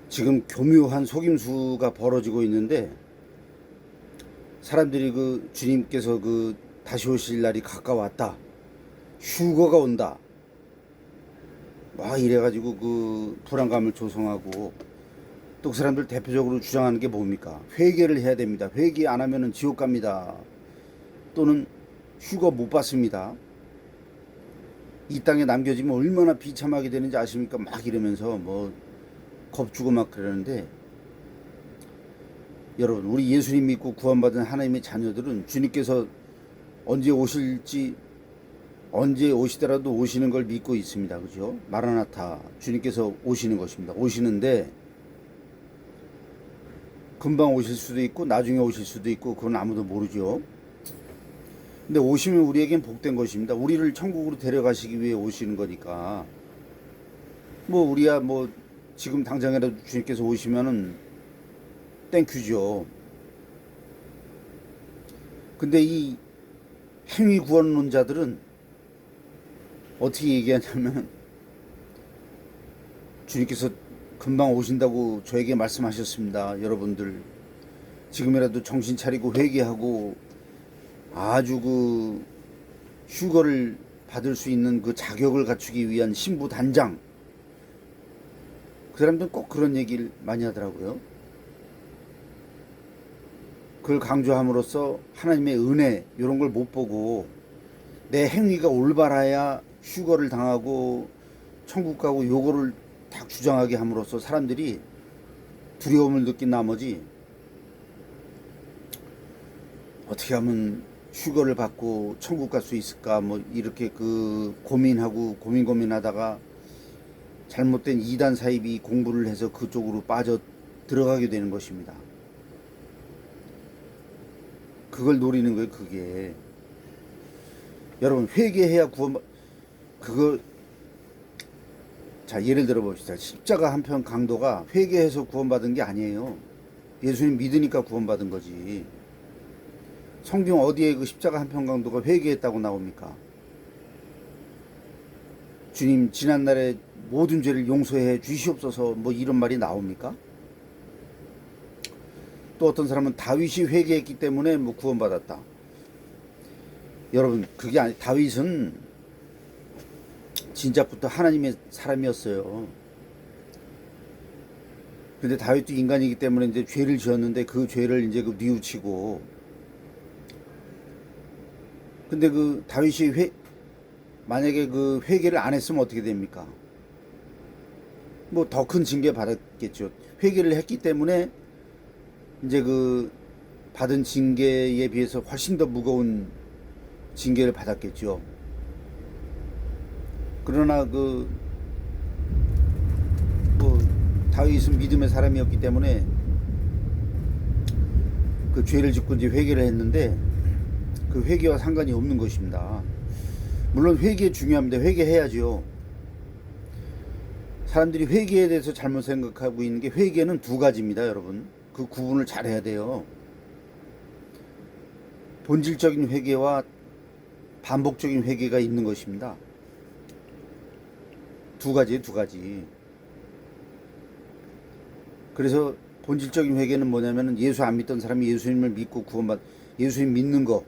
지금 교묘한 속임수가 벌어지고 있는데, 사람들이 그 주님께서 그 다시 오실 날이 가까웠다, 휴거가 온다, 막 이래가지고 그 불안감을 조성하고, 또 그 사람들 대표적으로 주장하는 게 뭡니까? 회개를 해야 됩니다. 회개 안 하면은 지옥 갑니다. 또는 휴거 못 받습니다. 이 땅에 남겨지면 얼마나 비참하게 되는지 아십니까? 막 이러면서 뭐 겁주고 막 그러는데, 여러분, 우리 예수님 믿고 구원받은 하나님의 자녀들은 주님께서 언제 오실지, 언제 오시더라도 오시는 걸 믿고 있습니다. 그죠? 마라나타, 주님께서 오시는 것입니다. 오시는데 금방 오실 수도 있고 나중에 오실 수도 있고, 그건 아무도 모르죠. 근데 오시면 우리에겐 복된 것입니다. 우리를 천국으로 데려가시기 위해 오시는 거니까. 뭐 우리야 뭐 지금 당장이라도 주님께서 오시면은 땡큐죠. 근데 이 행위 구원론자들은 어떻게 얘기하냐면, 주님께서 금방 오신다고 저에게 말씀하셨습니다. 여러분들 지금이라도 정신 차리고 회개하고 아주 그 휴거를 받을 수 있는 그 자격을 갖추기 위한 신부 단장, 그 사람들은 꼭 그런 얘기를 많이 하더라고요. 그걸 강조함으로써 하나님의 은혜 이런 걸 못 보고 내 행위가 올바라야 휴거를 당하고 천국 가고 요거를 딱 주장하게 함으로써 사람들이 두려움을 느낀 나머지 어떻게 하면 휴거를 받고 천국 갈 수 있을까 뭐 이렇게 그 고민하고 고민하다가 잘못된 이단 사입이 공부를 해서 그쪽으로 빠져 들어가게 되는 것입니다. 그걸 노리는 거예요. 그게 여러분, 회개해야 구원. 그거, 자, 예를 들어 봅시다. 십자가 한 편 강도가 회개해서 구원받은 게 아니에요. 예수님 믿으니까 구원받은 거지. 성경 어디에 그 십자가 한 편 강도가 회개했다고 나옵니까? 주님 지난날에 모든 죄를 용서해 주시옵소서 뭐 이런 말이 나옵니까? 또 어떤 사람은 다윗이 회개했기 때문에 뭐 구원받았다. 여러분, 그게 아니, 다윗은 진짜부터 하나님의 사람이었어요. 근데 다윗도 인간이기 때문에 이제 죄를 지었는데 그 죄를 이제 그 뉘우치고, 근데 그 다윗이 만약에 그 회개를 안 했으면 어떻게 됩니까? 뭐 더 큰 징계 받았겠죠. 회개를 했기 때문에 이제 그 받은 징계에 비해서 훨씬 더 무거운 징계를 받았겠죠. 그러나 그 뭐 다윗은 믿음의 사람이었기 때문에 그 죄를 짓고 이제 회개를 했는데 그 회개와 상관이 없는 것입니다. 물론 회개 중요합니다. 회개해야죠. 사람들이 회개에 대해서 잘못 생각하고 있는 게, 회개는 두 가지입니다, 여러분. 그 구분을 잘 해야 돼요. 본질적인 회개와 반복적인 회개가 있는 것입니다. 두 가지예요, 두 가지. 그래서 본질적인 회개는 뭐냐면은 예수 안 믿던 사람이 예수님을 믿고 예수님 믿는 거,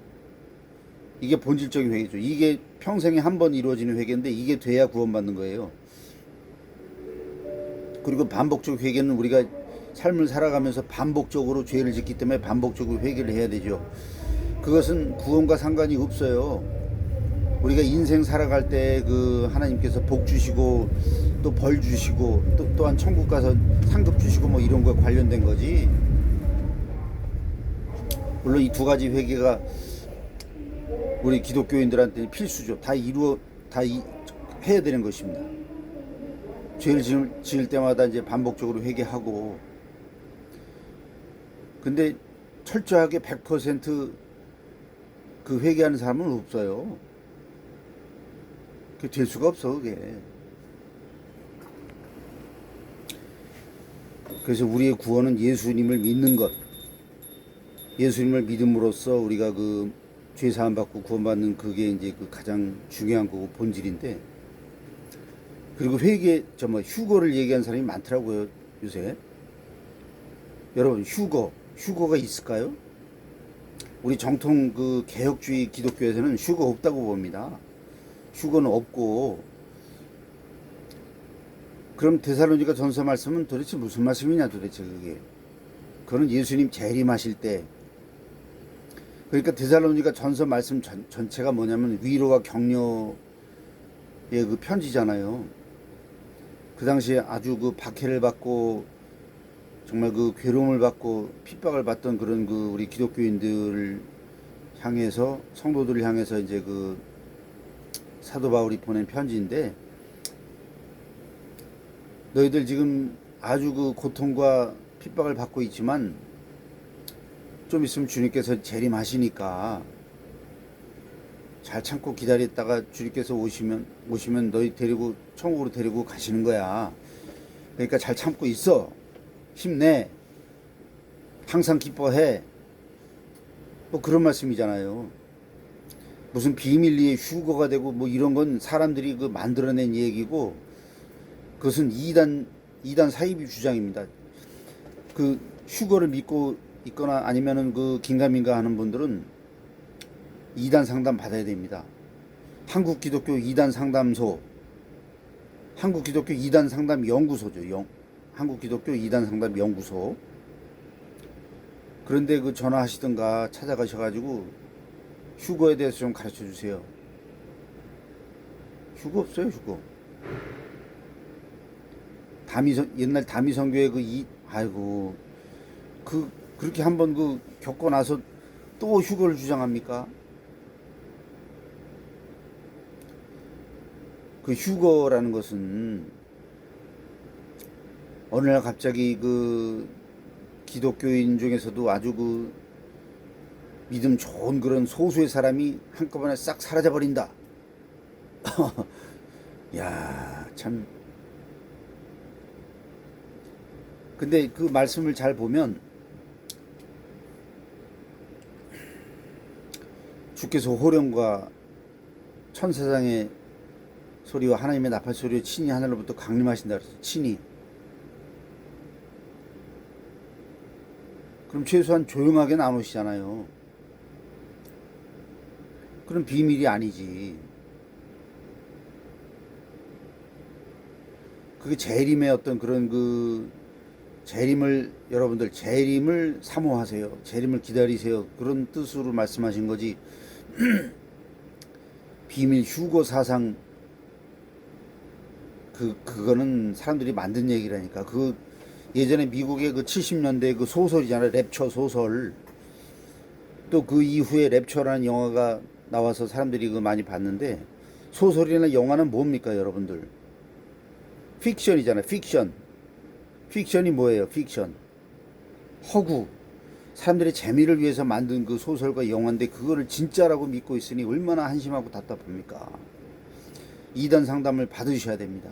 이게 본질적인 회개죠. 이게 평생에 한 번 이루어지는 회개인데 이게 돼야 구원받는 거예요. 그리고 반복적 회개는 우리가 삶을 살아가면서 반복적으로 죄를 짓기 때문에 반복적으로 회개를 해야 되죠. 그것은 구원과 상관이 없어요. 우리가 인생 살아갈 때 그 하나님께서 복 주시고 또 벌 주시고 또한 천국 가서 상급 주시고 뭐 이런 거에 관련된 거지. 물론 이 두 가지 회개가 우리 기독교인들한테 필수죠. 해야 되는 것입니다. 죄를 지을 때마다 이제 반복적으로 회개하고. 근데 철저하게 100% 그 회개하는 사람은 없어요. 그게 될 수가 없어, 그게. 그래서 우리의 구원은 예수님을 믿는 것. 예수님을 믿음으로써 우리가 그 죄 사함 받고 구원받는, 그게 이제 그 가장 중요한 거고 본질인데, 그리고 휴거를 얘기하는 사람이 많더라고요, 요새. 여러분, 휴거가 있을까요? 우리 정통 그 개혁주의 기독교에서는 휴거 없다고 봅니다. 휴거는 없고, 그럼 데살로니가 전서 말씀은 도대체 무슨 말씀이냐 도대체 그게. 그거는 예수님 재림하실 때. 그러니까 데살로니가 전서 말씀 전체가 뭐냐면 위로와 격려의 그 편지잖아요. 그 당시에 아주 그 박해를 받고 정말 그 괴로움을 받고 핍박을 받던 그런 그 우리 기독교인들을 향해서, 성도들을 향해서 이제 그 사도 바울이 보낸 편지인데, 너희들 지금 아주 그 고통과 핍박을 받고 있지만 좀 있으면 주님께서 재림하시니까 잘 참고 기다렸다가 주님께서 오시면 너희 데리고 천국으로 데리고 가시는 거야. 그러니까 잘 참고 있어. 힘내. 항상 기뻐해. 뭐 그런 말씀이잖아요. 무슨 비밀리에 휴거가 되고 뭐 이런 건 사람들이 그 만들어낸 얘기고, 그것은 이단 사이비 주장입니다. 그 휴거를 믿고 있거나 아니면은 그 긴가민가 하는 분들은 이단 상담 받아야 됩니다. 한국기독교 이단 상담소, 한국기독교 이단 상담 연구소죠. 한국기독교 이단 상담 연구소. 그런데 그 전화하시던가 찾아가셔가지고 휴거에 대해서 좀 가르쳐 주세요. 휴거 없어요, 휴거. 옛날 다미선교의 아이고, 그렇게 한번 겪고 나서 또 휴거를 주장합니까? 그 휴거라는 것은 어느 날 갑자기 그 기독교인 중에서도 아주 그 믿음 좋은 그런 소수의 사람이 한꺼번에 싹 사라져 버린다. 야, 참. 근데 그 말씀을 잘 보면 주께서 호령과 천사장의 소리와 하나님의 나팔 소리와 친히 하늘로부터 강림하신다 그랬어요. 친히. 그럼 최소한 조용하게는 안 오시잖아요. 그럼 비밀이 아니지. 그게 재림의 어떤 그런 여러분들 재림을 사모하세요. 재림을 기다리세요. 그런 뜻으로 말씀하신 거지. 비밀 휴거 사상, 그거는 사람들이 만든 얘기라니까. 예전에 미국의 그 70년대 그 소설이잖아요. 랩처 소설. 또 그 이후에 랩처라는 영화가 나와서 사람들이 많이 봤는데, 소설이나 영화는 뭡니까, 여러분들? 픽션이잖아요. 픽션이 뭐예요? 픽션. 허구. 사람들의 재미를 위해서 만든 그 소설과 영화인데 그거를 진짜라고 믿고 있으니 얼마나 한심하고 답답합니까? 이단 상담을 받으셔야 됩니다.